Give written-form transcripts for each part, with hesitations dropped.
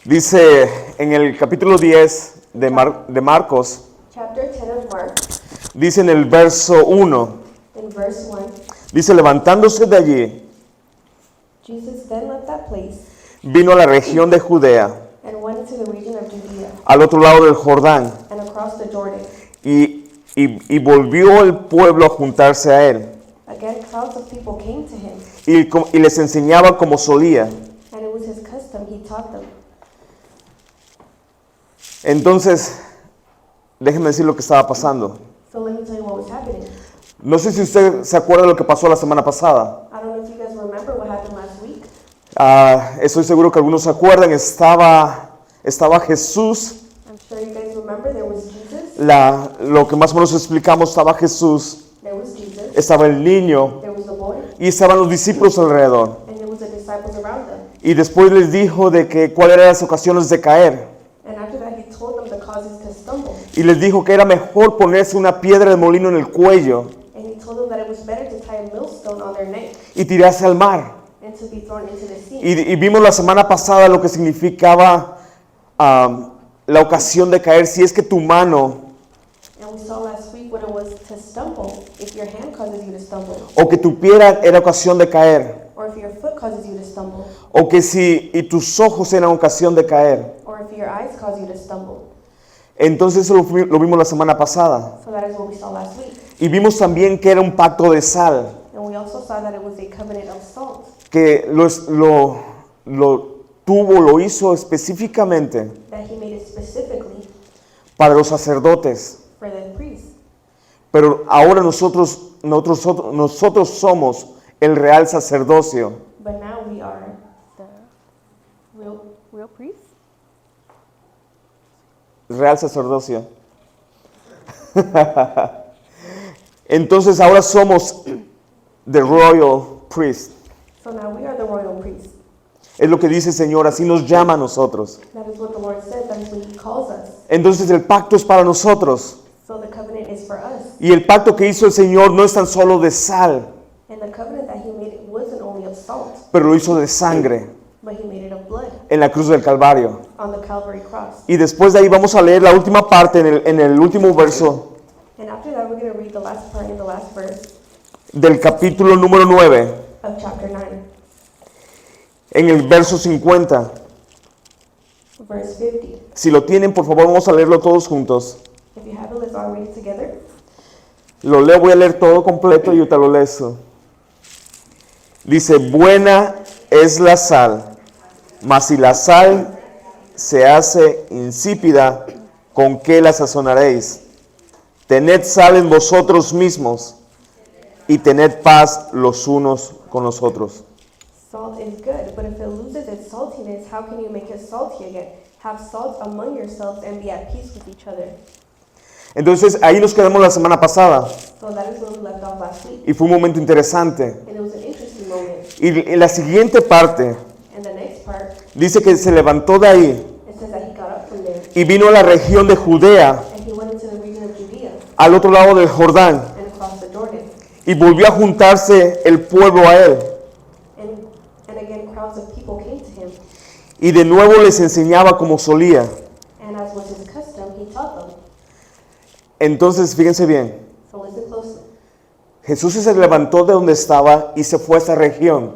Dice en el capítulo 10 de Marcos, Chapter 10 of Mark, dice en el verso 1, in verse 1, dice, levantándose de allí, Jesus then left that place vino a la región de Judea, and went into the region of Judea al otro lado del Jordán, and across the Jordan. y volvió el pueblo a juntarse a él, Again, crowds of people came to him, y les enseñaba como solía. and it was his custom, he taught them. Entonces, déjenme decir lo que estaba pasando. So let me tell you what was happening. No sé si usted se acuerda de lo que pasó la semana pasada. I don't know if you guys remember what happened last week. Estoy seguro que algunos se acuerdan. Estaba Jesús. I'm sure you guys remember there was Jesus, Lo que más o menos explicamos, estaba Jesús, there was Jesus, estaba el niño there was the boy, y estaban los discípulos alrededor. and there was the disciples around them. Y después les dijo de que cuáles eran las ocasiones de caer. And after that, he told them the causes to stumble. Y les dijo que era mejor ponerse una piedra de molino en el cuello And he told them that it was better to tie a millstone on their neck y tirarse al mar. and to be thrown into the sea. Y vimos la semana pasada lo que significaba la ocasión de caer. Si es que tu mano And we saw last week what it was to stumble, if your hand causes you to stumble, o que tu pie era ocasión de caer, or if your foot causes you to stumble, o que si y tus ojos eran ocasión de caer. or if your eyes cause you to stumble. Entonces eso lo vimos la semana pasada. So that is what we saw last week. Y vimos también que era un pacto de sal, And we also saw that it was a covenant of salt, que lo hizo específicamente that he made it specifically para los sacerdotes. for the priests. Pero ahora nosotros somos el real sacerdocio. But now we are the real priests. Real sacerdocio. Entonces ahora somos the royal priest. So now we are the royal priests. Es lo que dice el Señor, así nos llama a nosotros. That is what the Lord said, that is what he calls us. Entonces el pacto es para nosotros. So the covenant is for us. Y el pacto que hizo el Señor no es tan solo de sal, And the covenant that he made wasn't only of salt, pero lo hizo de sangre but he made it of blood en la cruz del Calvario. on the Calvary cross. Y después de ahí vamos a leer la última parte en el último verso And after that, we're going to read the last part in the last verse del capítulo número 9, of chapter 9, en el verso 50. verse 50. Si lo tienen, por favor, vamos a leerlo todos juntos. If you have it, let's all read it together. Lo leo, voy a leer todo completo y yo te lo leo. Dice, buena es la sal, mas si la sal se hace insípida, ¿con qué la sazonaréis? Tened sal en vosotros mismos y tened paz los unos con los otros. Salt is good, but if it loses its saltiness, how can you make it salty again? Have salt among yourselves and be at peace with each other. Entonces ahí nos quedamos la semana pasada So that is where we left off last week. y fue un momento interesante. And it was an interesting moment. Y en la siguiente parte And the next part, dice que se levantó de ahí it says that he got up from there y vino a la región de Judea, and he went into the region of Judea al otro lado del Jordán, and across the Jordan. y volvió a juntarse el pueblo a él. And again, crowds of people came to him. Y de nuevo les enseñaba como solía. And as was his custom, he taught them. Entonces, fíjense bien, So listen closely. Jesús se levantó de donde estaba y se fue a esa región.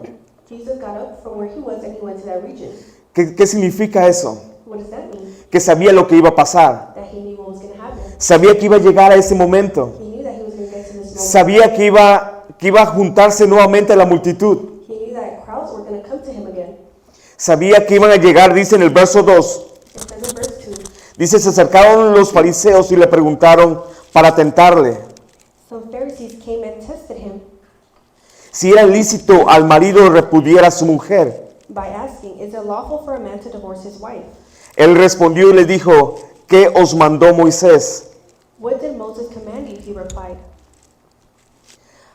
Jesus got up from where he was and he went to that region. ¿Qué significa eso? What does that mean? Que sabía lo que iba a pasar. That he knew what was going to happen. Sabía que iba a llegar a ese momento. He knew that he was going to get to this moment. Sabía que iba a juntarse nuevamente a la multitud. He knew that crowds were going to come to him again. Sabía que iban a llegar, dice en el verso 2. It says in verse 2, Dice, se acercaron los fariseos y le preguntaron para tentarle some Pharisees came and tested him si era lícito al marido repudiar a su mujer. by asking, is it lawful for a man to divorce his wife? Él respondió y le dijo, ¿qué os mandó Moisés? What did Moses command you? He replied.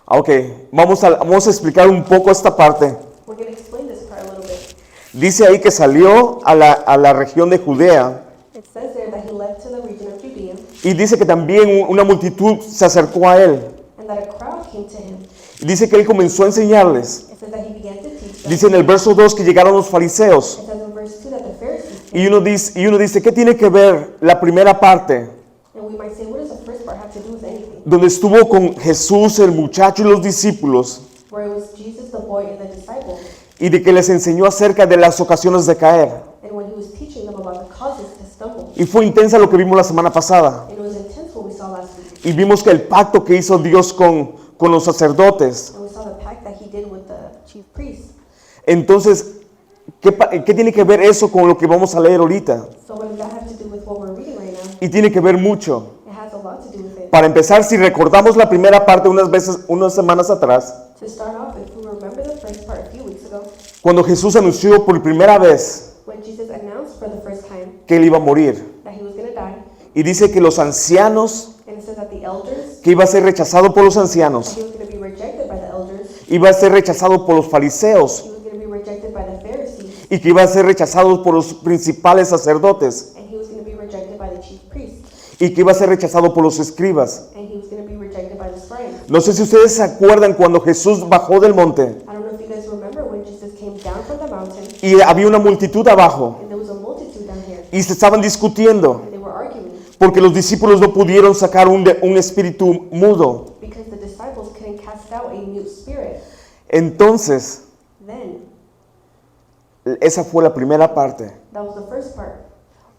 Ok, vamos a explicar un poco esta parte. We're going to explain this part a little bit. Dice ahí que salió a la región de Judea It says there that he left to the region of Judea y dice que también una multitud se acercó a él. and that a crowd came to him. Y dice que él comenzó a enseñarles. It says that he began to teach them. Dice en el verso 2 que llegaron los fariseos It says in verse 2 that the Pharisees Pharisees Y came. uno dice, ¿qué tiene que ver la primera parte? And we might say, what does the first part have to do with anything? Donde estuvo con Jesús, el muchacho y los discípulos, Where it was Jesus, the boy, and the disciples. y de que les enseñó acerca de las ocasiones de caer. And when he was teaching them about the causes to stumble. Y fue intensa lo que vimos la semana pasada. And it was intense what we saw last week. Y vimos que el pacto que hizo Dios con los sacerdotes. And we saw the pact that he did with the chief priests. Entonces, ¿qué tiene que ver eso con lo que vamos a leer ahorita? So what does that have to do with what we're reading right now? Y tiene que ver mucho. It has a lot to do with it. Para empezar, si recordamos la primera parte unas semanas atrás, To start off, if we remember the first part a few weeks ago, cuando Jesús anunció por primera vez when Jesus announced for the first time que él iba a morir, that he was going to die, y dice que los ancianos, and it says that the elders, que iba a ser rechazado por los that ancianos, he was going to be rejected by the elders, iba a ser rechazado por los fariseos, he was going to be rejected by the Pharisees, y que iba a ser rechazado por los principales sacerdotes, and he was going to be rejected by the chief priests, y que iba a ser rechazado por los escribas. and he was going to be rejected by the scribes. No sé si ustedes se acuerdan cuando Jesús bajó del monte I don't know if you guys remember when Jesus came down from the mountain, y había una multitud abajo and there was a multitude down here, y se estaban discutiendo and they were arguing porque los discípulos no pudieron sacar un espíritu mudo. because the disciples couldn't cast out a mute spirit. Entonces, Then, esa fue la primera parte. that was the first part.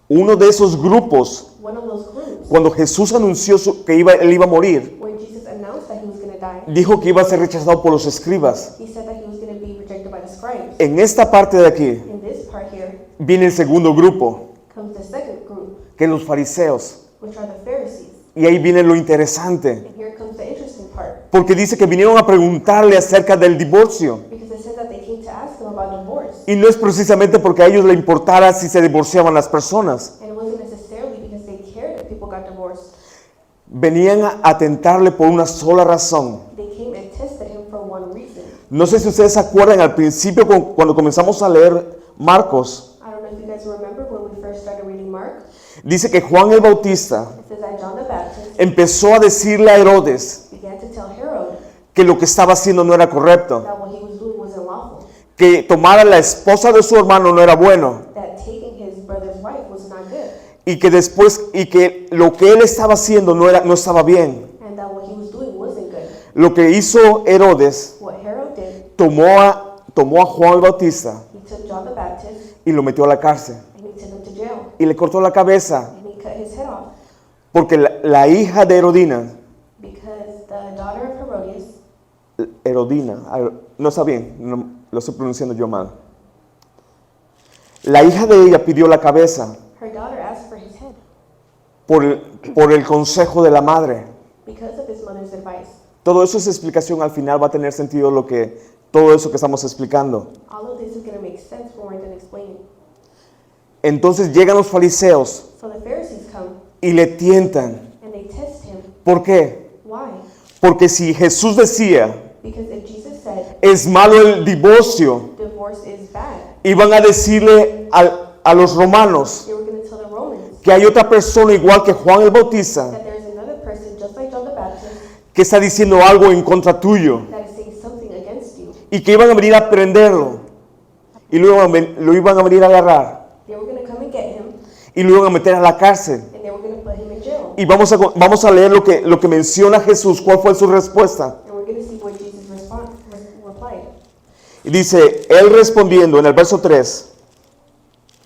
Uno de esos grupos, One of those groups, cuando Jesús anunció que él iba a morir, when Jesus announced that he was going to die, dijo que iba a ser rechazado por los escribas. he said that he was going to be rejected by the scribes. En esta parte de aquí In this part here viene el segundo grupo, comes the second group, que es los fariseos. which are the Pharisees. Y ahí viene lo interesante, And here comes the interesting part, porque dice que vinieron a preguntarle acerca del divorcio. because it says that they came to ask him about divorce. Y no es precisamente porque a ellos le importara si se divorciaban las personas. And it wasn't necessarily because they cared if people got divorced. Venían a tentarle por una sola razón. They came and tested him for one reason. No sé si ustedes se acuerdan al principio cuando comenzamos a leer Marcos. I don't know if you guys remember when we first started reading Mark. Dice que Juan el Bautista It says that John the Baptist empezó a decirle a Herodes began to tell Herod que lo que estaba haciendo no era correcto, that what he was doing was unlawful, que tomar a la esposa de su hermano no era bueno, that taking his brother's wife was not good, y que lo que él estaba haciendo no estaba bien. and that what he was doing wasn't good. Lo que hizo Herodes, What Herod did, tomó a Juan el Bautista he took John the Baptist y lo metió a la cárcel and he took him to jail, y le cortó la cabeza, and he cut his head off, porque la hija de because the daughter of Herodina, no está bien, lo estoy pronunciando yo mal. La hija de ella pidió la cabeza her daughter asked for his head por el consejo de la madre. because of his mother's advice. Todo eso es explicación, al final va a tener sentido todo eso que estamos explicando. All of this is going to make sense when we're done explaining. Entonces llegan los fariseos So the Pharisees come y le tientan. and they test him. ¿Por qué? Why? Porque si Jesús decía, Because if Jesus said es malo el divorcio, divorce is bad, iban a decirle a los romanos they were going to tell the Romans que hay otra persona igual que Juan el Bautista that there's another person just like John the Baptist que está diciendo algo en contra tuyo that is saying something against you. y que iban a venir a prenderlo y lo iban a venir a agarrar They were going to come and get him y lo iban a meter a la cárcel. and they were going to put him in jail. Y vamos a leer lo que menciona Jesús, cuál fue su respuesta. And we're going to see what Jesus replied. Y dice, él respondiendo en el verso 3,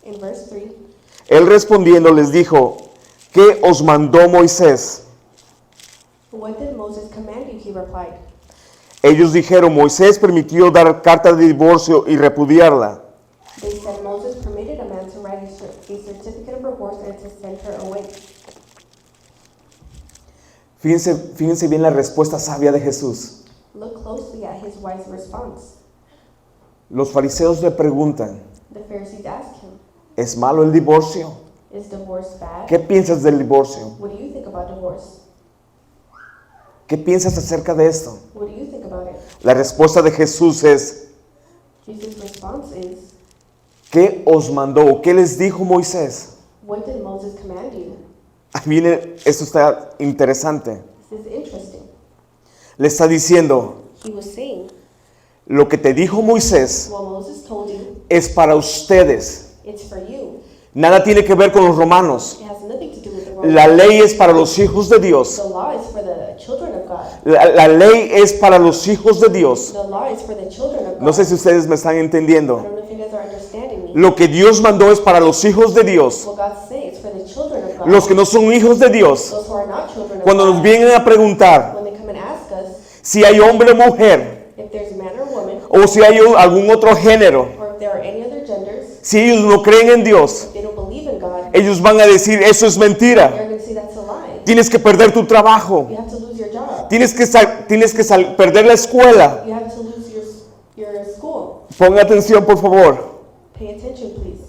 In verse 3, él respondiendo les dijo, ¿qué os mandó Moisés? what did Moses command you? He replied. Ellos dijeron, Moisés permitió dar carta de divorcio y repudiarla. They said Moses permitted a man to write a certificate of divorce and to send her away. Fíjense bien la respuesta sabia de Jesús. Look closely at his wise response. Los fariseos le preguntan, The Pharisees asked him, ¿es malo el divorcio? is divorce bad? ¿Qué piensas del divorcio? What do you think about divorce? ¿Qué piensas acerca de esto? What do you think about it? La respuesta de Jesús es, Jesus' response is, ¿qué os mandó? ¿Qué les dijo Moisés? what did Moses command you? Ahí viene, esto está interesante. This is interesting. Le está diciendo, He was saying, lo que te dijo Moisés what Moses told you, es para ustedes. it's for you. Nada tiene que ver con los romanos. It has nothing to do with the Romans. La ley es para los hijos de Dios. The law is for the children of God. La ley es para los hijos de Dios. The law is for the children of God. No sé si ustedes me están I entendiendo. don't know if you guys are understanding me. Lo que Dios mandó es para los hijos de Dios. What God's saying is for the children of God. Los que no son hijos de Dios. Those who are not children of Cuando God. nos vienen a preguntar When they come and ask us si hay hombre o mujer, if there's man or woman, o si hay algún otro género, or if there are any other genders, si ellos no creen en Dios, if they don't believe in God, ellos van a decir, eso es mentira. they're going to say that's a lie. Tienes que perder tu trabajo. You have to lose your job. Tienes que perder la escuela. You have to lose your school. Ponga atención, por favor. Pay attention, please.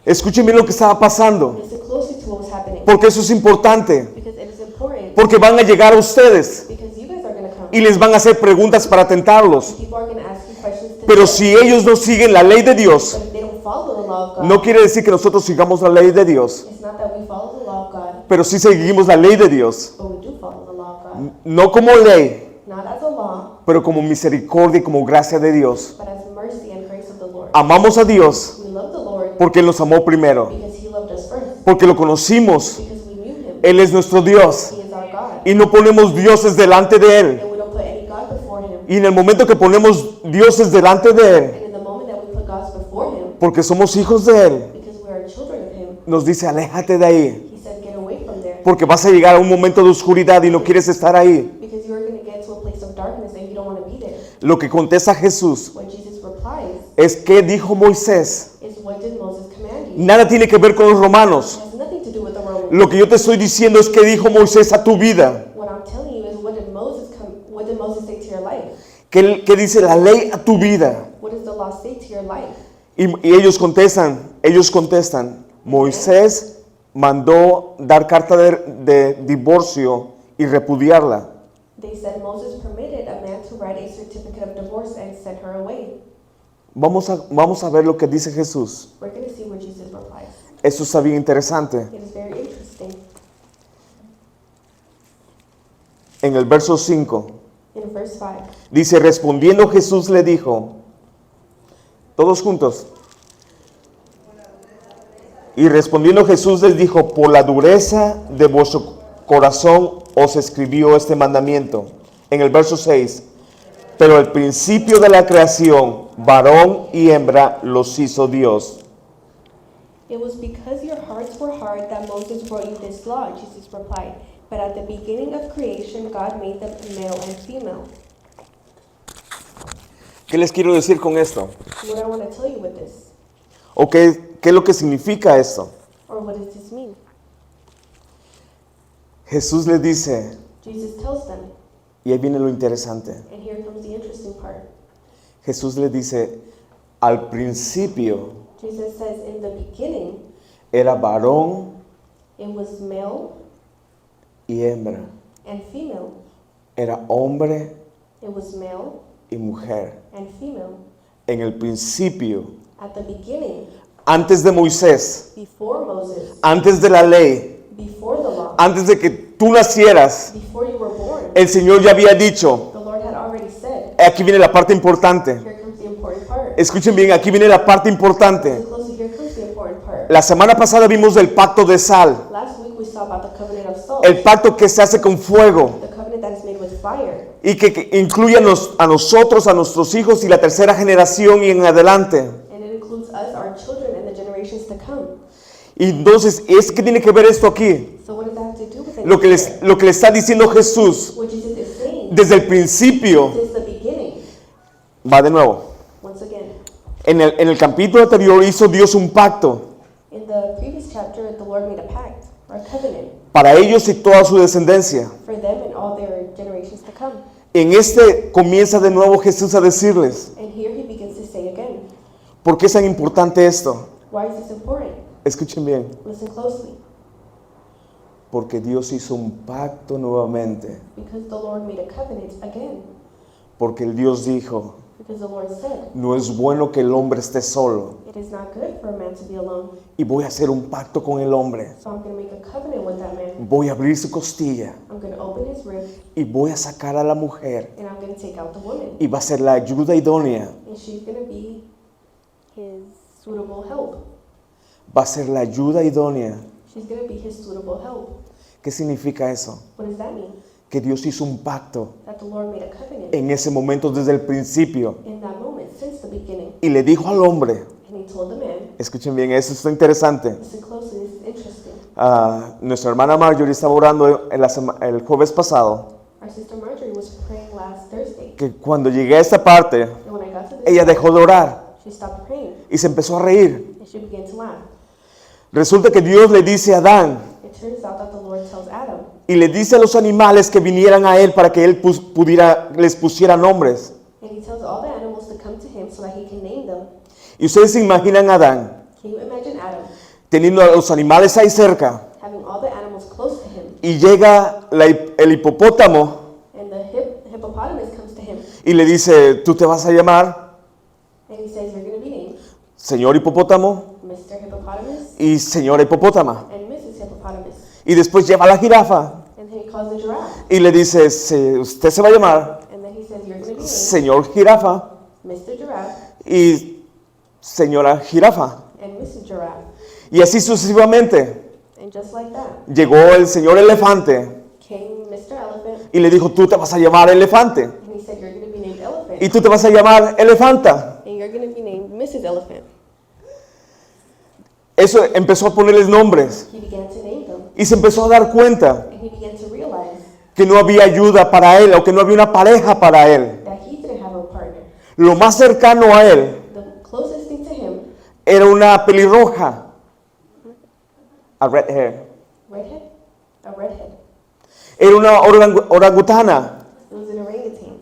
Escuchen bien lo que estaba pasando. Listen closely to what was happening. Porque eso es importante. Because it is important. Porque van a llegar a ustedes Because you guys are going to come. y les van a hacer preguntas para tentarlos. People are going to ask you questions to Pero test. si ellos no siguen la ley de Dios, But if they don't follow the law of God, no quiere decir que nosotros sigamos la ley de Dios, it's not that we follow the law of God, pero sí seguimos la ley de Dios. but we do follow the law of God. No como ley, Not as a law, pero como misericordia y como gracia de Dios. but as mercy and grace of the Lord. Amamos a Dios We love the Lord porque Él nos amó primero, because He loved us first. porque lo conocimos. Because we knew Him. Él es nuestro Dios He is our God. y no ponemos dioses delante de Él. And we don't put any God before Him. Y en el momento que ponemos dioses delante de Él, And in the moment that we put gods before Him, porque somos hijos de Él, because we are children of Him, nos dice, aléjate de ahí, He said, get away from there. porque vas a llegar a un momento de oscuridad y no quieres estar ahí. Because you are going to get to a place of darkness and you don't want to be there. Lo que contesta Jesús What Jesus replies es que dijo Moisés. is, what did Moses command you? Nada tiene que ver con los romanos. It has nothing to do with the Romans. Lo que yo te estoy diciendo es que dijo Moisés a tu vida. What I'm telling you is, what did Moses say to your life? ¿Qué dice la ley a tu vida? What does the law say to your life? Y ellos contestan, Moisés mandó dar carta de divorcio y repudiarla. They said Moses permitted a man to write a certificate of divorce and send her away. Vamos a ver lo que dice Jesús. We're going to see what Jesus replies. Esto está bien interesante. It is very interesting. En el verso 5 In verse 5, dice, respondiendo Jesús le dijo, todos juntos. Y respondiendo Jesús les dijo, por la dureza de vuestro corazón os escribió este mandamiento. En el verso 6, pero al principio de la creación, varón y hembra los hizo Dios. it was because your hearts were hard that Moses wrote you this law, Jesus replied. But at the beginning of creation, God made them male and female. ¿Qué les quiero decir con esto? What I want to tell you with this, ¿O qué es lo que significa esto? or what does this mean? Jesús les dice, Jesus tells them, y ahí viene lo interesante. and here comes the interesting part. Jesús les dice, al principio Jesus says, in the beginning, era varón it was male y hembra. and female. Era hombre It was male y mujer. and female. En el principio, At the beginning, antes de Moisés, before Moses, antes de la ley, before the law, antes de que tú nacieras, before you were born, el Señor ya había dicho, the Lord had already said, aquí viene la parte importante. here comes the important part. Escuchen bien, aquí viene la parte importante. Listen closely, here comes the important part. La semana pasada vimos del pacto de sal, Last week we saw about the covenant of salt, el pacto que se hace con fuego the covenant that is made with fire, y que incluye a nosotros, a nuestros hijos y la tercera generación y en adelante. and it includes us, our children, and the generations to come. Y entonces, ¿qué tiene que ver esto aquí? So what does that have to do with it? Lo que le está diciendo Jesús What Jesus is saying, desde el principio, since the beginning, va de nuevo. once again, En el capítulo anterior hizo Dios un pacto in the previous chapter, the Lord made a pact, or a covenant, para ellos y toda su descendencia. for them and all their generations to come. En este comienza de nuevo Jesús a decirles, And here he begins to say again, ¿por qué es tan importante esto? why is this important? Escuchen bien, Listen closely. porque Dios hizo un pacto nuevamente, Because the Lord made a covenant again. porque el Dios dijo, Because the Lord said, no es bueno que el hombre esté solo it is not good for a man to be alone. y voy a hacer un pacto con el hombre. So I'm going to make a covenant with that man. Voy a abrir su costilla I'm going to open his rib y voy a sacar a la mujer and I'm going to take out the woman. y va a ser la ayuda idónea. And she's going to be his suitable help. va a ser la ayuda idónea. She's going to be his suitable help. ¿Qué significa eso? What does that mean? Que Dios hizo un pacto That the Lord made a covenant en ese momento desde el principio in that moment, since the beginning. y le dijo al hombre, And he told the man, escuchen bien, eso está interesante. listen closely, this is interesting. Nuestra hermana Marjorie estaba orando el jueves pasado, Our sister Marjorie was praying last Thursday. que cuando llegué a esta parte, And when I got to this ella part, dejó de orar she stopped praying. y se empezó a reír. And she began to laugh. Resulta que Dios le dice a Adán It turns out that the Lord tells Adam, y le dice a los animales que vinieran a él para que él les pusiera nombres. and he tells all the animals to come to him so that he can name them. Y ustedes se imaginan a Adán Can you imagine Adam teniendo a los animales ahí cerca having all the animals close to him, y llega el hipopótamo and the hippopotamus comes to him, y le dice, tú te vas a llamar and he says, you're going to be named señor hipopótamo Mr. Hippopotamus y señora hipopótama. and Mrs. Hippopotamus. Y después lleva a la jirafa And then he calls the giraffe, y le dice, usted se va a llamar and then he says, you're going to be named señor jirafa Mr. Giraffe y señora jirafa. and Mrs. Giraffe. Y así sucesivamente. And just like that, Llegó el señor elefante came Mr. Elephant, y le dijo, tú te vas a llamar elefante and he said, you're going to be named Elephant, y tú te vas a llamar elefanta. and you're going to be named Mrs. Elephant. Eso empezó a ponerles nombres He began to name them, y se empezó a dar cuenta and he began to realize que no había ayuda para él o que no había una pareja para él. that he didn't have a partner. Lo más cercano a él The closest thing to him, era una pelirroja, a red hair. redhead, a redhead. Era una orangutana. It was an orangutan.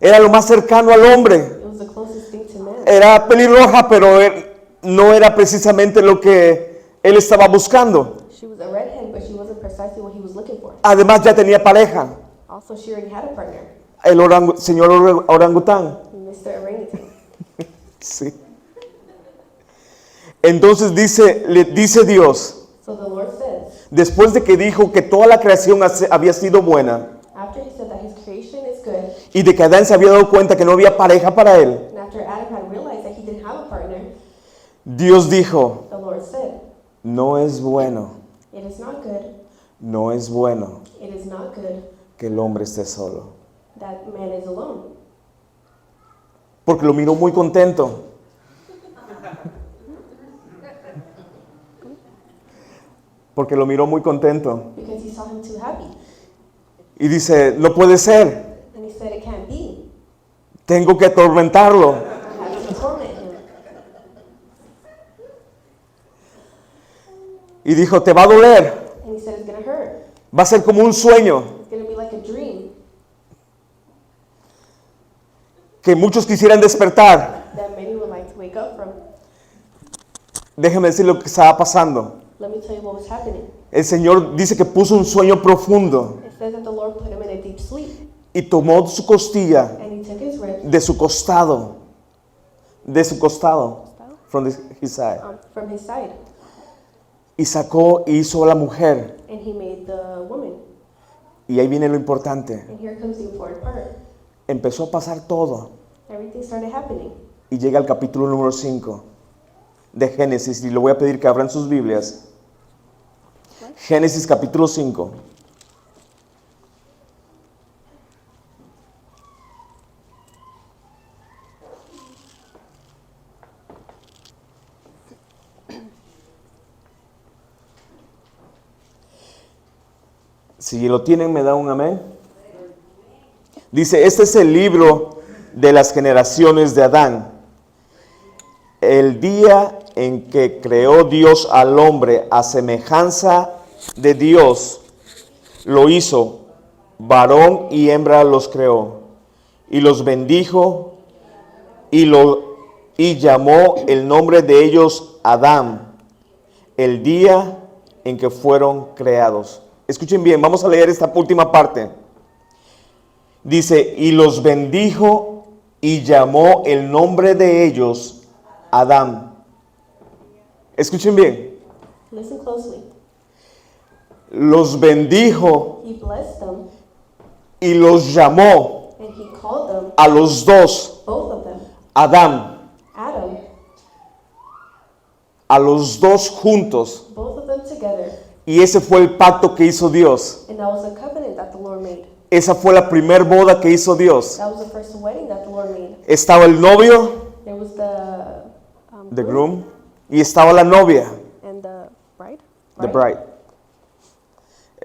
Era lo más cercano al hombre. It was the closest thing to man. Era pelirroja, pero no era precisamente lo que él estaba buscando. She was a redhead, but she wasn't precisely what he was looking for. Además ya tenía pareja, Also, she already had a partner, el señor orangután. Mr. Orangutan. Sí. Entonces le dice Dios, So the Lord says, después de que dijo que toda la creación había sido buena after he said that his creation is good, y de que Adán se había dado cuenta que no había pareja para él, and after Adam had realized that he didn't have a partner, Dios dijo, the Lord said, no es bueno, it is not good, no es bueno it is not good que el hombre esté solo. that man is alone. Porque lo miró muy contento. Porque lo miró muy contento. Because he saw him too happy. Y dice, no puede ser, And he said, it can't be. tengo que atormentarlo. I have to torment him. Y dijo, te va a doler, And he said, it's going to hurt. va a ser como un sueño It's going to be like a dream que muchos quisieran despertar. that many would like to wake up from. Déjeme decir lo que estaba pasando. Let me tell you what was happening. El Señor dice que puso un sueño profundo It says that the Lord put him in a deep sleep, y tomó su costilla and he took his ribs de su costado, from his side, from his side, y sacó y hizo a la mujer. and he made the woman. Y ahí viene lo importante. And here comes the important part. Empezó a pasar todo Everything started happening. y llega al capítulo número 5 de Génesis y le voy a pedir que abran sus Biblias. Génesis capítulo 5. Si lo tienen, me da un amén. Dice, este es el libro de las generaciones de Adán. El día en que creó Dios al hombre a semejanza de Dios, lo hizo, varón y hembra los creó, y los bendijo, y llamó el nombre de ellos Adán, el día en que fueron creados. Escuchen bien, vamos a leer esta última parte. Dice, y los bendijo y llamó el nombre de ellos Adán. Escuchen bien. Listen closely. Los bendijo He blessed them, y los llamó and he called them, a los dos both of them, Adán. Adam. a los dos juntos. both of them together. Y ese fue el pacto que hizo Dios. And that was a covenant that the Lord made. Esa fue la primer boda que hizo Dios. That was the first wedding that the Lord made. Estaba el novio, There was the the groom, y estaba la novia, and the bride. the bride.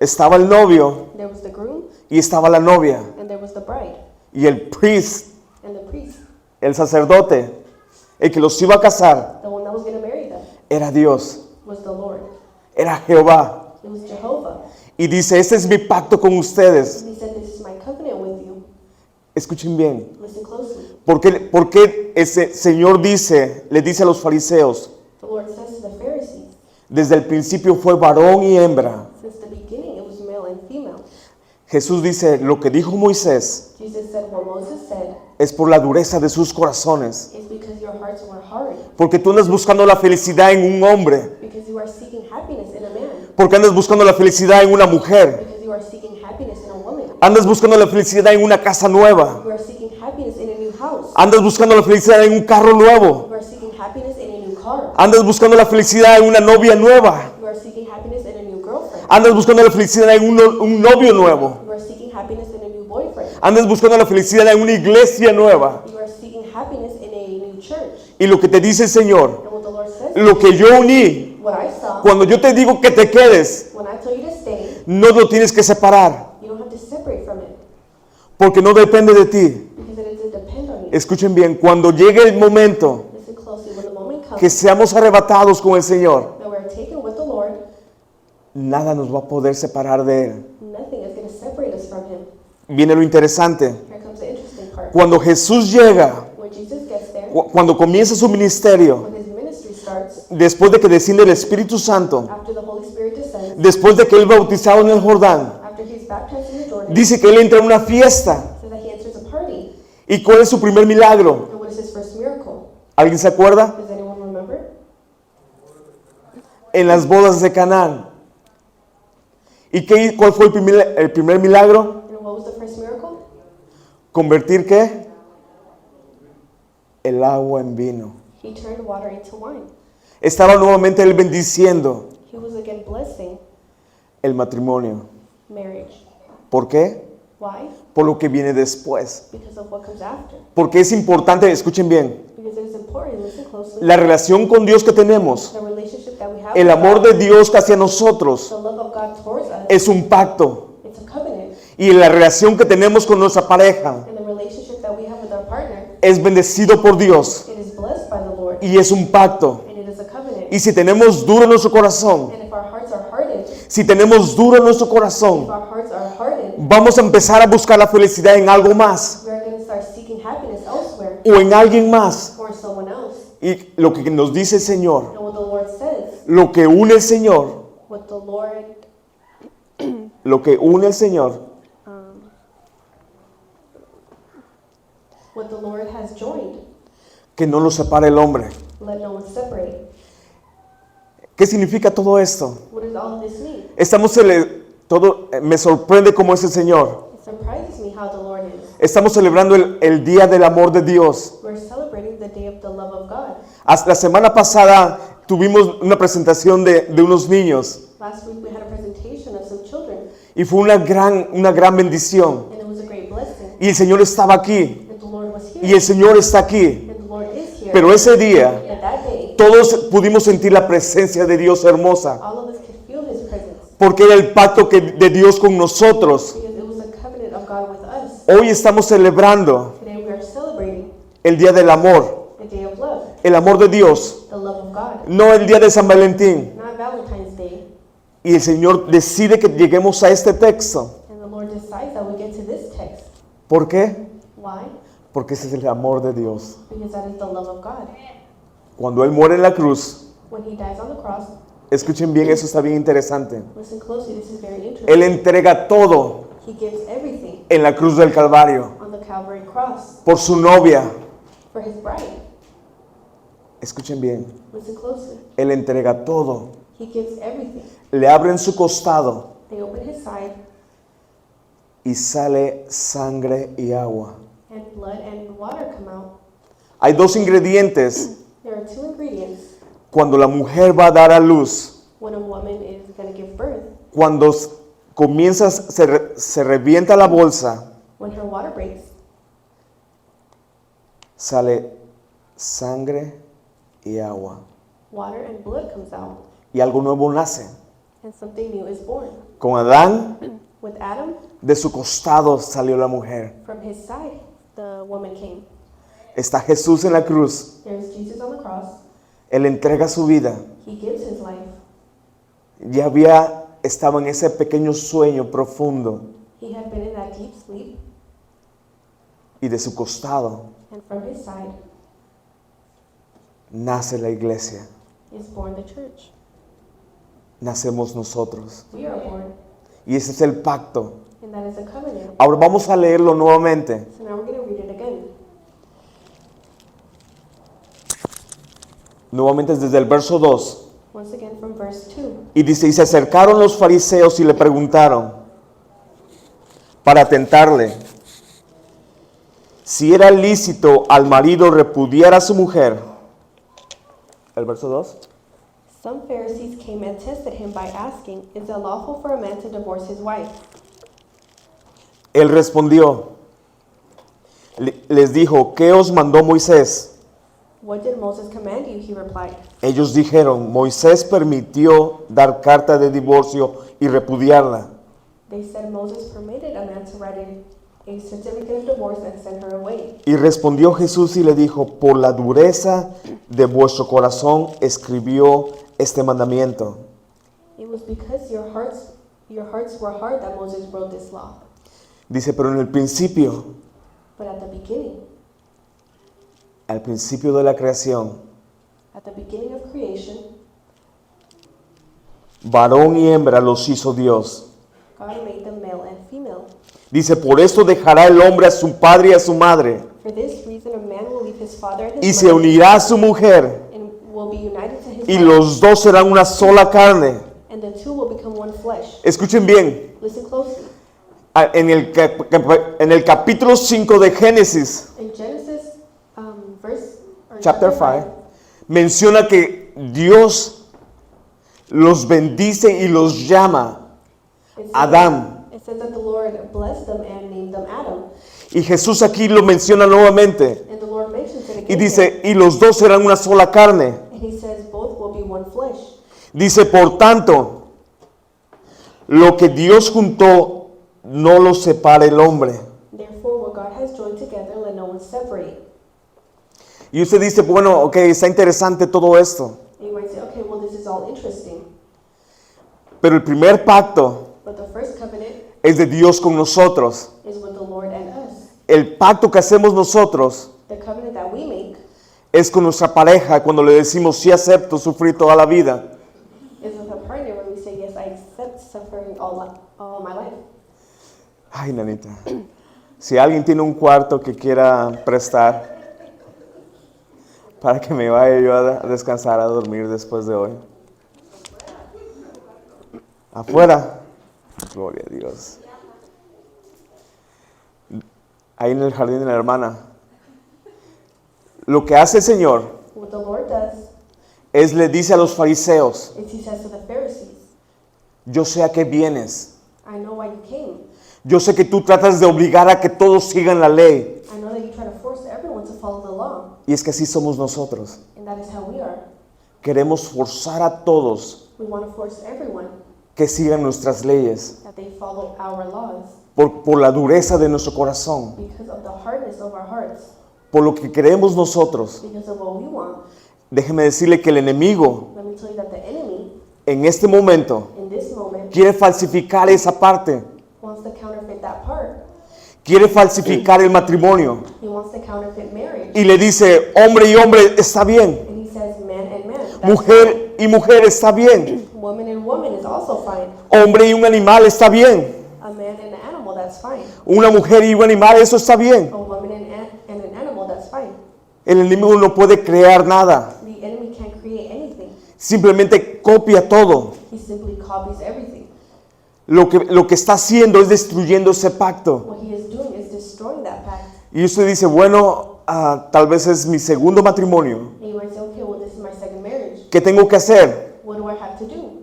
Estaba el novio There was the groom y estaba la novia. and there was the bride Y el priest, and the priest, el sacerdote, el que los iba a casar, the one that was going to marry them, era Dios, was the Lord. era Jehová. It was Jehovah. Y dice, este es mi pacto con ustedes. And he said, "This is my covenant with you." Escuchen bien. Listen closely. Porque ese Señor le dice a los fariseos, The Lord says to the Pharisees, desde el principio fue varón y hembra. since the beginning it was male and female. Jesús dice, lo que dijo Moisés Jesus said, what Moses said es por la dureza de sus corazones. is because your hearts were hard, Porque tú andas buscando la felicidad en un hombre. because you are seeking happiness in a man, Porque andas buscando la felicidad en una mujer. because you are seeking happiness in a woman, Andas buscando la felicidad en una casa nueva. you are seeking happiness in a new house, Andas buscando la felicidad en un carro nuevo. you are seeking happiness in a new car, Andas buscando la felicidad en una novia nueva. you are seeking happiness in a new girlfriend, Andas buscando la felicidad en un novio nuevo. you are seeking happiness in a new boyfriend, Andas buscando la felicidad en una iglesia nueva. you are seeking happiness in a new church. Y lo que te dice el Señor, And what the Lord says, lo que yo uní, what I saw, cuando yo te digo que te quedes, when I tell you to stay, no lo tienes que separar. you don't have to separate from it, Porque no depende de ti. because it doesn't depend on you. Escuchen bien, cuando llegue el momento Listen closely, when the moment comes que seamos arrebatados con el Señor, that we're taken with the Lord, nada nos va a poder separar de Él. nothing is going to separate us from Him. Viene lo interesante. Here comes the interesting part. Cuando Jesús llega, When Jesus gets there, cuando comienza su ministerio, when His ministry starts, después de que desciende el Espíritu Santo, after the Holy Spirit descends, después de que Él bautizado en el Jordán, after He's baptized in the Jordan, dice que Él entra en una fiesta. says that He enters a party. ¿Y cuál es su primer milagro? And what is His first miracle? ¿Alguien se acuerda? Does anyone remember? En las bodas de Canaán. ¿Y cuál fue el primer milagro? And what was the first miracle? ¿Convertir qué? El agua en vino. He turned water into wine. Estaba nuevamente Él bendiciendo He was again blessing el matrimonio. marriage. ¿Por qué? Why? Por lo que viene después. Because of what comes after. Porque es importante, escuchen bien, Because it is important, listen closely, la relación con Dios que tenemos, the relationship that we have el with amor God, de Dios hacia nosotros, the love of God towards us, es un pacto. it's a covenant. Y la relación que tenemos con nuestra pareja And the relationship that we have with our partner, es bendecido por Dios it is blessed by the Lord, y es un pacto. and it is a covenant. Y si tenemos duro nuestro corazón, And if our hearts are hardened, si tenemos duro nuestro if corazón, our hearts are hardened, vamos a empezar a buscar la felicidad en algo más we are going to start seeking happiness elsewhere o en alguien más. or in someone else. Y lo que nos dice el Señor, And what the Lord says, lo que une el Señor, what the Lord, lo que une el Señor, what the Lord has joined, que no lo separe el hombre. let no one separate. ¿Qué significa todo esto? What does all of this mean? Me sorprende cómo es el Señor. It surprises me how the Lord is. Estamos celebrando el Día del Amor de Dios. We're celebrating the day of the love of God. Hasta la semana pasada tuvimos una presentación de unos niños Last week we had a presentation of some children, y fue una gran bendición. and it was a great blessing. Y el Señor estaba aquí And the Lord was y here, el Señor está aquí. and the Lord is here. Pero ese día And that day, todos pudimos sentir la presencia de Dios hermosa all of us could feel His presence, porque era el pacto de Dios con nosotros. because it was a covenant of God with us. Hoy estamos celebrando Today we are celebrating el Día del Amor, the day of love, el amor de Dios, the love of God, no el Día de San Valentín. not Valentine's Day. Y el Señor decide que lleguemos a este texto. And the Lord decides that we get to this text. ¿Por qué? Why? Porque ese es el amor de Dios. Because that is the love of God. Cuando Él muere en la cruz, When He dies on the cross, escuchen bien, eso está bien interesante. listen closely, this is very interesting. Él entrega todo He gives everything en la cruz del Calvario on the Calvary cross por su novia. for His bride. Escuchen bien, Listen closely. Él entrega todo. He gives everything. Le abren su costado They open His side, y sale sangre y agua. and blood and water come out. Hay dos ingredientes There are two ingredients cuando la mujer va a dar a luz, when a woman is going to give birth, cuando se revienta la bolsa, when her water breaks, sale sangre y agua. water and blood comes out, Y algo nuevo nace. and something new is born. Con Adán, With Adam, de su costado salió la mujer. from his side, the woman came. Está Jesús en la cruz. There's Jesus on the cross. Él entrega su vida. He gives his life. Estaba en ese pequeño sueño profundo. He had been in that deep sleep, Y de su costado and from his side nace la iglesia. is born the church. Nacemos nosotros. We are born, Y ese es el pacto. and that is a covenant. Ahora vamos a leerlo nuevamente. So now we're going to read it again. Nuevamente desde el verso 2. Once again from verse 2. Y dice, y se acercaron los fariseos y le preguntaron para tentarle si era lícito al marido repudiar a su mujer. El verso 2. Some Pharisees came and tested him by asking, "Is it lawful for a man to divorce his wife?" Él respondió, les dijo, ¿qué os mandó Moisés? What did Moses command you? He replied. Ellos dijeron, Moisés permitió dar carta de divorcio y repudiarla. They said Moses permitted a man to write a certificate of divorce and send her away. Y respondió Jesús y le dijo, por la dureza de vuestro corazón escribió este mandamiento. It was because your hearts were hard that Moses wrote this law. Dice, pero en el principio, But at the beginning al principio de la creación, of creation, varón y hembra los hizo Dios. God made them male and female. Dice, por esto dejará el hombre a su padre y a su madre, For this reason, a man will leave his father and y his se mother unirá a su mujer, and will be united to his y wife, los dos serán una sola carne. and the two will become one flesh. Escuchen bien, Listen closely. en el capítulo 5 de Génesis, In Genesis, chapter 5, menciona que Dios los bendice y los llama Adán. It says that the Lord blessed them and named them Adam. Y Jesús aquí lo menciona nuevamente. And the Lord mentions it Y again. dice, y los dos serán una sola carne. And he says both will be one flesh. Dice, por tanto, lo que Dios juntó, no lo separe el hombre. Therefore, what God has joined together, let no one separate. Y usted dice, bueno, ok, está interesante todo esto. And you might say, okay, well, this is all interesting. Pero el primer pacto But the first covenant es de Dios con nosotros. is with the Lord and us. El pacto que hacemos nosotros The covenant that we make es con nuestra pareja cuando le decimos, sí acepto sufrir toda la vida. is with a partner when we say, yes, I accept suffering all my life. Ay, nanita. Si alguien tiene un cuarto que quiera prestar para que me vaya yo a descansar, a dormir después de hoy. Afuera. Gloria a Dios. Ahí en el jardín de la hermana. Lo que hace el Señor What the Lord does es le dice a los fariseos, is he says to the Pharisees, yo sé a qué vienes. I know why you came. Yo sé que tú tratas de obligar a que todos sigan la ley. I know that you try to force everyone to follow the law. Y es que así somos nosotros. And that is how we are. Queremos forzar a todos We want to force everyone que sigan nuestras leyes that they follow our laws por la dureza de nuestro corazón, because of the hardness of our hearts, por lo que queremos nosotros. because of what we want. Déjeme decirle que el enemigo Let me tell you that the enemy, en este momento in this moment, quiere falsificar esa parte, wants to counterfeit that part. quiere falsificar el matrimonio He wants to counterfeit marriage. y le dice, hombre y hombre está bien, And he says man and man. That's mujer y mujer está bien, fine. Woman and woman is also fine. hombre y un animal está bien, A man and an animal, that's fine. una mujer y un animal, eso está bien. A woman and an animal, that's fine. El enemigo no puede crear nada, The enemy can't create anything. simplemente copia todo. He simply copies everything. Lo que está haciendo es destruyendo ese pacto. What he is doing is destroying that pact. Y usted dice, bueno, tal vez es mi segundo matrimonio. And you might say, okay, well, this is my second marriage. ¿Qué tengo que hacer? What do I have to do?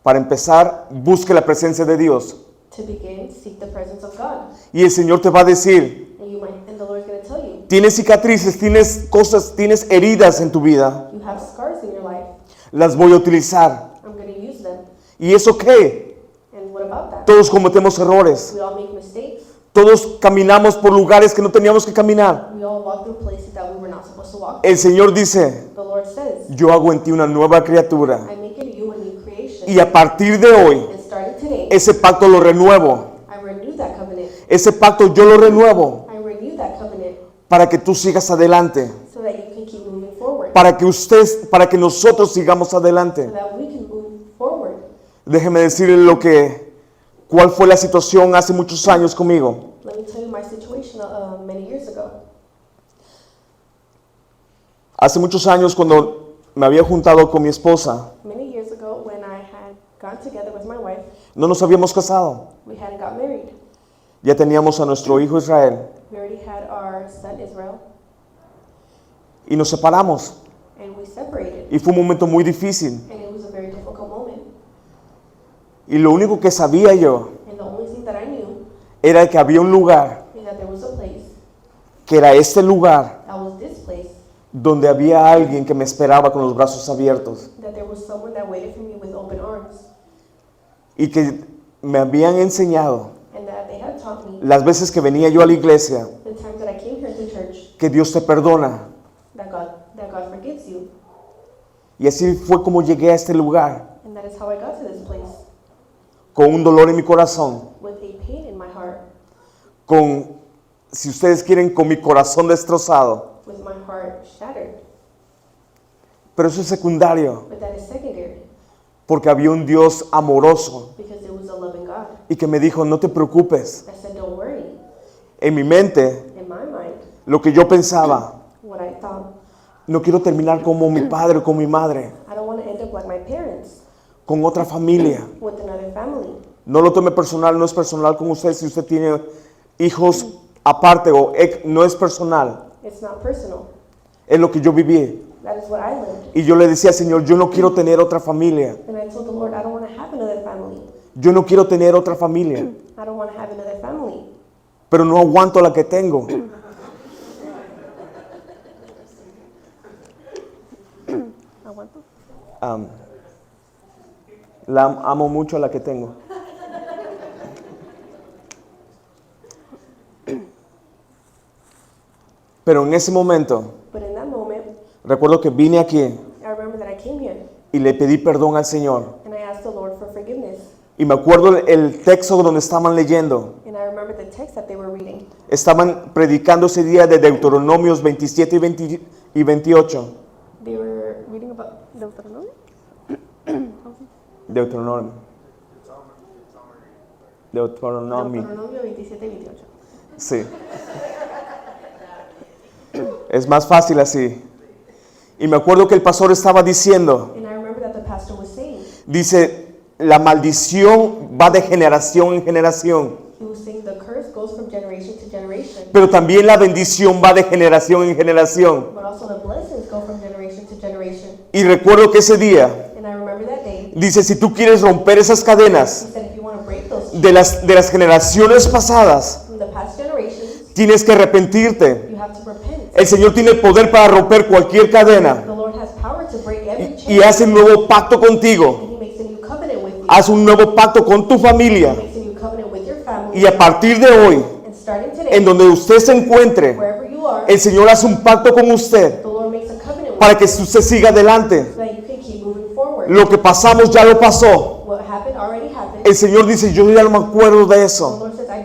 Para empezar, busque la presencia de Dios. To begin, seek the presence of God. Y el Señor te va a decir, And the Lord's going to tell you, tienes cicatrices, tienes cosas, tienes heridas en tu vida. you have scars in your life. Las voy a utilizar. I'm going to use them. ¿Y eso qué? And what about that? Todos cometemos errores. We all make mistakes. Todos caminamos por lugares que no teníamos que caminar. We all walk through places that we were not supposed to walk. El Señor dice, The Lord says, yo hago en ti una nueva criatura. I make in you a new creation. Y a partir de hoy, And starting today, ese pacto lo renuevo. I renew that covenant. Ese pacto yo lo renuevo I renew that covenant para que tú sigas adelante. so that you can keep moving forward. Para que nosotros sigamos adelante. So that we can move forward. Déjeme decirle cuál fue la situación hace muchos años conmigo. Let me tell you my situation many years ago. Hace muchos años cuando me había juntado con mi esposa, Many years ago when I had got together with my wife, no nos habíamos casado. we hadn't got married. Ya teníamos a nuestro hijo Israel We already had our son Israel, y nos separamos. and we separated. Y fue un momento muy difícil. And it was a very difficult moment. Y lo único que sabía yo And the only thing that I knew era que había un lugar, is that there was a place, que era este lugar, that was this place, donde había alguien que me esperaba con los brazos abiertos. that there was someone that waited for me with open arms, Y que me habían enseñado, and that they had taught me las veces que venía yo a la iglesia, the times that I came here to church, que Dios te perdona. that God forgives you. Y así fue como llegué a este lugar, And that is how I got to this place, con un dolor en mi corazón, with a pain in my heart, si ustedes quieren, con mi corazón destrozado. with my heart shattered. Pero eso es secundario, But that is secondary, porque había un Dios amoroso because there was a loving God y que me dijo, no te preocupes. that said, don't worry. En mi mente, In my mind, lo que yo pensaba, what I thought, no quiero terminar como mi padre o como mi madre, I don't want to end up like my parents, con otra familia. with another family. No lo tome personal, no es personal con usted si usted tiene hijos aparte no es personal, It's not personal. es lo que yo viví. That is what I lived. Y yo le decía, Señor, yo no quiero tener otra familia, And I told the Lord, I don't want to have another family. yo no quiero tener otra familia, I don't want to have another family. pero no aguanto la que tengo. ¿Aguanto? La amo mucho a la que tengo. Pero en ese momento, But in that moment, recuerdo que vine aquí I remember that I came here y le pedí perdón al Señor. and I asked the Lord for forgiveness. Y me acuerdo el texto donde estaban leyendo. And I remember the text that they were reading. Estaban predicando ese día de Deuteronomios 27 y 28. They were reading about Deuteronomy? Deuteronomio. Deuteronomio. Deuteronomio 27 y 28. Sí. Es más fácil así. Y me acuerdo que el pastor estaba diciendo, And I remember that the pastor was saying, dice, la maldición va de generación en generación, he was saying the curse goes from generation to generation, pero también la bendición va de generación en generación. but also the blessings go from generation to generation. Y recuerdo que ese día, And I remember that day, dice, si tú quieres romper esas he cadenas said if you want to break those de las generations pasadas, from the past generations, tienes que arrepentirte. you have to repent. El Señor tiene poder para romper cualquier cadena The Lord has power to break every chain, y hace un nuevo pacto contigo. and he makes a new covenant with you. Haz un nuevo pacto con tu familia. He makes a new covenant with your family. Y a partir de hoy, And starting today, en donde usted se encuentre, wherever you are, el Señor hace un pacto con usted the Lord makes a covenant with para que usted siga adelante. you so that you can keep moving forward. Lo que pasamos ya lo pasó. What happened already happened. El Señor dice, yo ya no me acuerdo de The eso. Lord says, I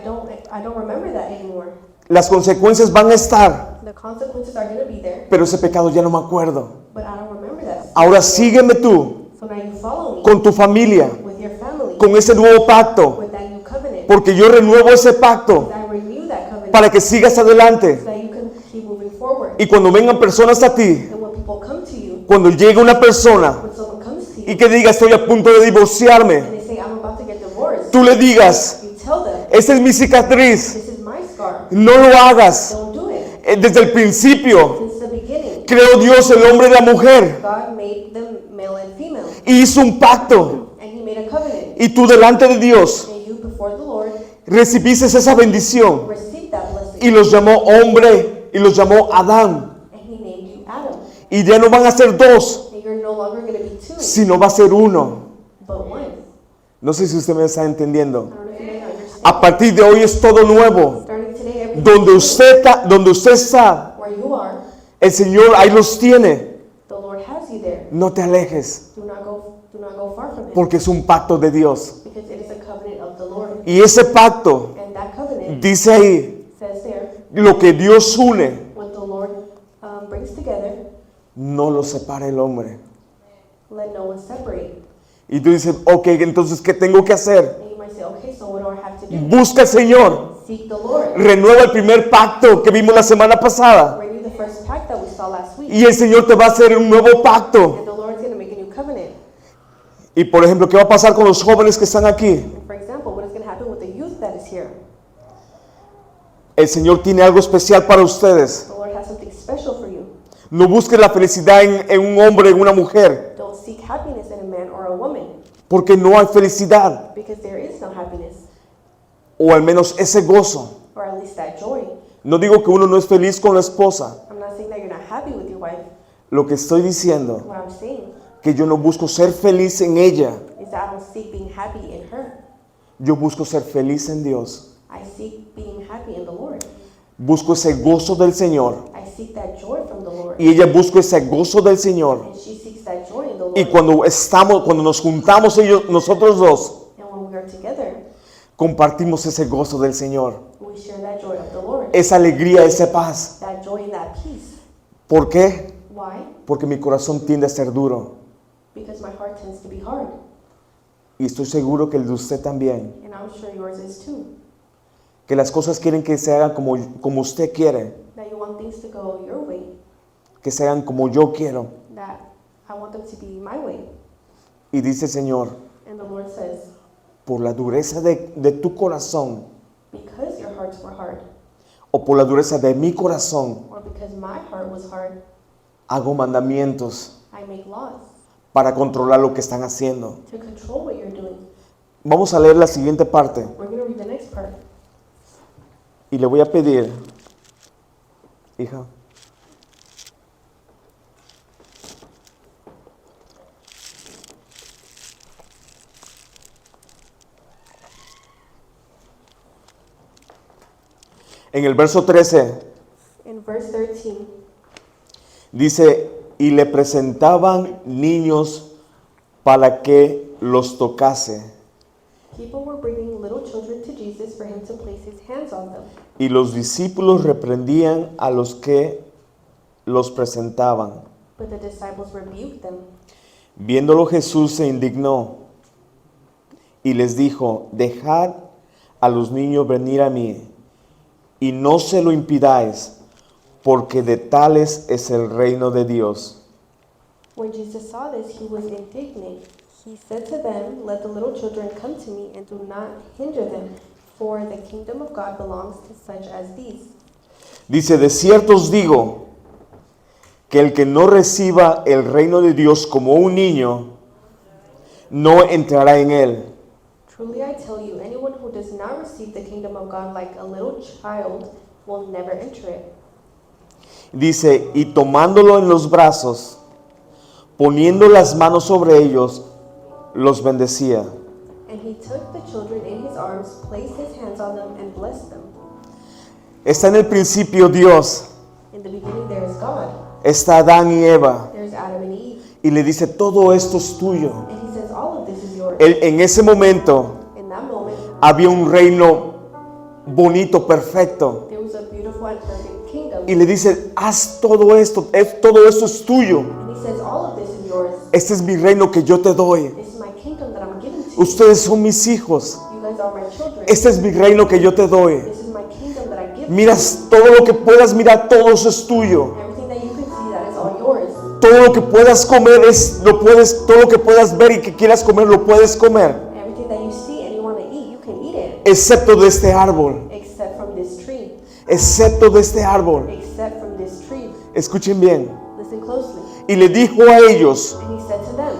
don't remember that anymore. Las consecuencias van a estar, The consequences are going to be there, pero ese pecado ya no me acuerdo. but I don't remember that. Ahora sígueme tú So now you follow me con tu familia, with your family, con ese nuevo pacto, with that new covenant. porque yo renuevo ese pacto I renew that covenant para que sigas adelante. so that you can keep moving forward. Y cuando vengan personas a ti, And when people come to you, cuando llegue una persona when someone comes to you, y que diga, estoy a punto de divorciarme, and they say, I'm about to get divorced, tú le digas, you tell them, esa es mi cicatriz, this is my scar. no lo hagas. Don't do it. Desde el principio, Since the beginning, Creó Dios el hombre y la mujer. God made them male and female. Y hizo un pacto. And he made a covenant. Y tú delante de Dios And you before the Lord recibiste esa bendición. received that blessing. Y los llamó hombre y los llamó Adán. And he named you Adam. Y ya no van a ser dos, And you're no longer going to be two, sino va a ser uno. but one. No sé si usted me está entendiendo. I don't know if you may understand. A partir de hoy es todo nuevo. Starting today, everything Donde usted está, where you are, el Señor ahí los tiene. the Lord has you there. No te alejes, Do not go far from him, porque es un pacto de Dios. because it is a covenant of the Lord. Y ese pacto And that covenant dice ahí, says there, lo que Dios une, what the Lord brings together, no lo separa el hombre. let no one separate. Y tú dices, ok, entonces, ¿qué tengo que hacer? And you might say, okay, so what do I have to do? Busca al Señor. Seek the Lord. Renueva el primer pacto que vimos la semana pasada. Renew the first pact that we saw last week. Y el Señor te va a hacer un nuevo pacto. And the Lord's going to make a new covenant. Y por ejemplo, ¿qué va a pasar con los jóvenes que están aquí? And for example, what is going to happen with the youth that is here? El Señor tiene algo especial para ustedes. The Lord has something special for you. No busques la felicidad en un hombre, en una mujer, Don't seek happiness in a man or a woman, porque no hay felicidad, because there is no happiness, o al menos ese gozo. or at least that joy. No digo que uno no es feliz con la esposa. I'm not saying that you're not happy with your wife. Lo que estoy diciendo, What I'm saying que yo no busco ser feliz en ella. is that I don't seek being happy in her. Yo busco ser feliz en Dios. I seek being happy in the Lord. Busco ese gozo del Señor. I seek that joy from the Lord. Y ella busca ese gozo del Señor. And she seeks that joy in the Lord. Y cuando nos juntamos nosotros dos, And when we are together, compartimos ese gozo del Señor. we share that joy of the Lord. Esa alegría, esa paz. That joy and that peace. ¿Por qué? Why? Porque mi corazón tiende a ser duro. Because my heart tends to be hard. Y estoy seguro que el de usted también. And I'm sure yours is too. Que las cosas quieren que se hagan como usted quiere. That you want things to go your way. Que se hagan como yo quiero. That I want them to be my way. Y dice el Señor, And the Lord says, por la dureza de tu corazón, because your hearts were hard, o por la dureza de mi corazón, or because my heart was hard, hago mandamientos I make laws para controlar lo que están haciendo. to control what you're doing. Vamos a leer la siguiente parte. We're going to read the next part. Y le voy a pedir, hija, en el verso 13 In verse 13, dice, y le presentaban niños para que los tocase. people were bringing little children to Jesus for him to place his hands on them. Y los discípulos reprendían a los que los presentaban. But the disciples rebuked them. Viéndolo Jesús se indignó y les dijo, dejad a los niños venir a mí y no se lo impidáis, porque de tales es el reino de Dios. When Jesus saw this, he was indignant. He said to them, let the little children come to me and do not hinder them, for the kingdom of God belongs to such as these. Dice, de cierto os digo que el que no reciba el reino de Dios como un niño, no entrará en él. Truly I tell you, anyone who does not receive the kingdom of God like a little child will never enter it. Dice, y tomándolo en los brazos, poniendo las manos sobre ellos, los bendecía. And he took the children in his arms, placed his hands on them, and blessed them. Está en el principio Dios, In the beginning there is God. está Adán y Eva, There's Adam and Eve. y le dice, todo esto es tuyo. And he says, all of this is yours. En ese momento In that moment, había un reino bonito, perfecto, there was a beautiful and perfect kingdom. y le dice, haz todo esto es tuyo. And he says, all of this is yours. Este es mi reino que yo te doy. This is my kingdom that I'm giving to you. Ustedes son mis hijos. You guys are my children. Este es mi reino que yo te doy. This is my kingdom that I give Miras todo lo que puedas mirar, todo eso es tuyo. to you. Everything that you can see, that is all yours. Todo lo que puedas comer todo lo que puedas ver y que quieras comer, lo puedes comer. Everything that you see and you want to eat, you can eat it. Excepto de este árbol. Except from this tree. Excepto de este árbol. Except from this tree. Escuchen bien. closely. y le dijo a ellos, And he said to them,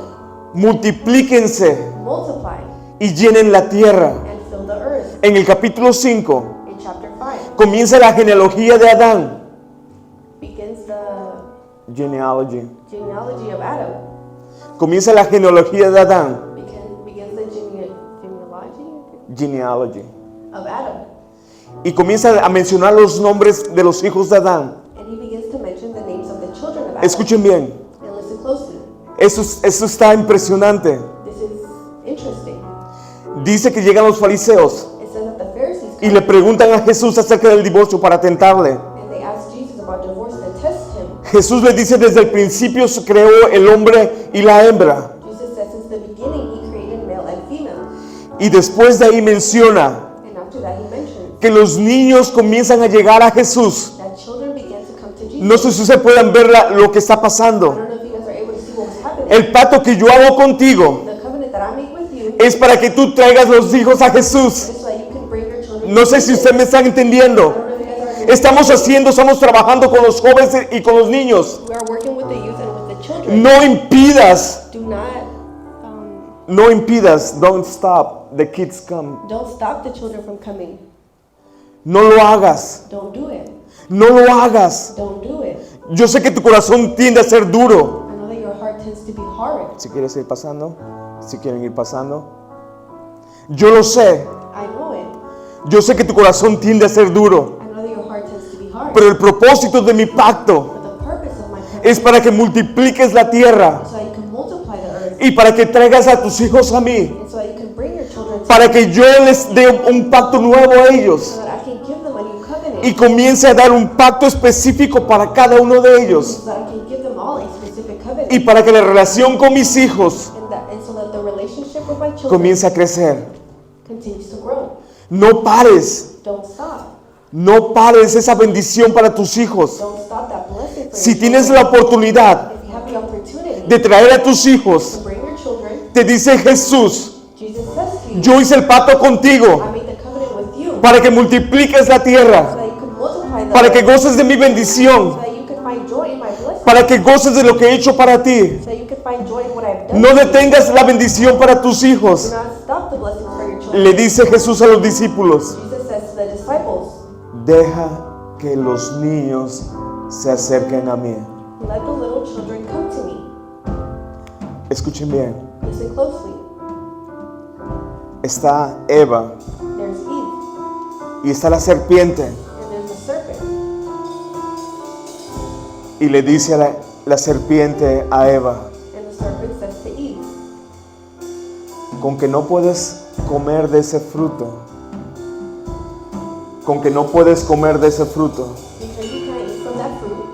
multiplíquense multiply y llenen la tierra. and fill the earth. En el capítulo 5 In chapter 5 comienza la genealogía de Adán. begins the Genealogy. genealogy of Adam. Comienza la genealogía de Adán. Begins the genealogy Genealogy. of Adam. Y comienza a mencionar los nombres de los hijos de Adán. And he begins to mention the names of the children of Adam. Escuchen bien. And listen closely. Eso está impresionante. This is interesting. Dice que llegan los fariseos It says that the Pharisees y come le preguntan a Jesús acerca del divorcio para tentarle. and they ask Jesus about divorce to test him. Jesús le dice, desde el principio se creó el hombre y la hembra. Jesus says since the beginning he created male and female. Y después de ahí menciona And after that he mentions que los niños comienzan a llegar a Jesús. that children began to come to Jesus. No sé si ustedes puedan ver lo que está I pasando. don't know if you guys are able to see what was happening. El pacto que yo hago contigo The covenant that I make with you es para que tú traigas los hijos a Jesús. is so that you can bring your children No to sé si Jesus. ustedes me están I entendiendo. don't know if you guys are Estamos trabajando con los jóvenes y con los niños. We are working with the youth and with the children. No impidas, Do not no impidas, don't stop, the kids come. don't stop the children from coming. No lo hagas, Don't do it. no lo hagas. Don't do it. Yo sé que tu corazón tiende a ser duro. I know that your heart tends to be hard. Si quieres ir pasando, si quieren ir pasando. Yo lo sé, I know it. yo sé que tu corazón tiende a ser duro. I know that your heart tends to be hard. Pero el propósito de mi pacto But the purpose of my covenant es para que multipliques la tierra is so that you can multiply the earth y para que traigas a tus hijos a mí. and so that you can bring your children to Para que yo les dé un pacto nuevo a ellos so that I can give them a new covenant. y comience a dar un pacto específico para cada uno de ellos. So that I can give them all a specific covenant. Y para que la relación con mis hijos And so that the relationship with my children comience a crecer. continues to grow. No pares, Don't stop. no pares esa bendición para tus hijos. Don't stop that blessing for Si your tienes children. la oportunidad If you have the opportunity de traer a tus hijos, to bring your children, te dice Jesús, Jesus says to you, yo hice el pacto contigo I made the covenant with you para que multipliques la so tierra, that you can multiply the para que earth, goces de mi so bendición, that you can find joy in my blessing, para que goces de lo que he hecho para ti. so that you can find joy in what I've done. No to you. detengas la bendición para tus Do hijos. not stop the blessings for your children. Le dice Jesús a los discípulos, Jesus says to the disciples, deja que los niños se acerquen a mí. let the little children come to me. Escuchen bien, Listen closely. está Eva There's Eve y está la serpiente and there's the serpent. y le dice a la serpiente a Eva, And the serpent says to Eve, con que no puedes comer de ese fruto, con que no puedes comer de ese fruto, because you can't eat from that fruit,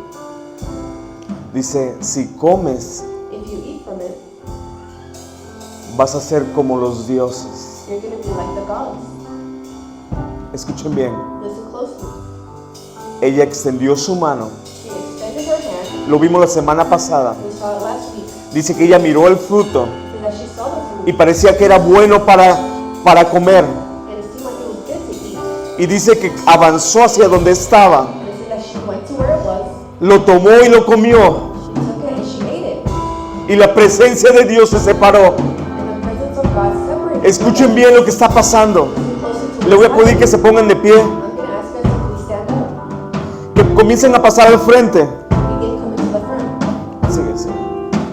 dice, si comes if you eat from it, vas a ser como los dioses. you're going to be like the gods. Escuchen bien, Listen closely. ella extendió su mano, She extended her hand. lo vimos la semana pasada, We saw it last week. dice que ella miró el fruto So that she saw the fruit. y parecía que era bueno para comer. And it seemed like it was good to eat. Y dice que avanzó hacia donde estaba, And it said that she went to where it was. lo tomó y lo comió, She took it and she ate it. y la presencia de Dios se separó. And the presence of God separated. Escuchen bien lo que está pasando. Listen closely to Le voy a what's pedir que se happening. pongan de pie, I'm going to ask us to please stand up. que comiencen a pasar al frente.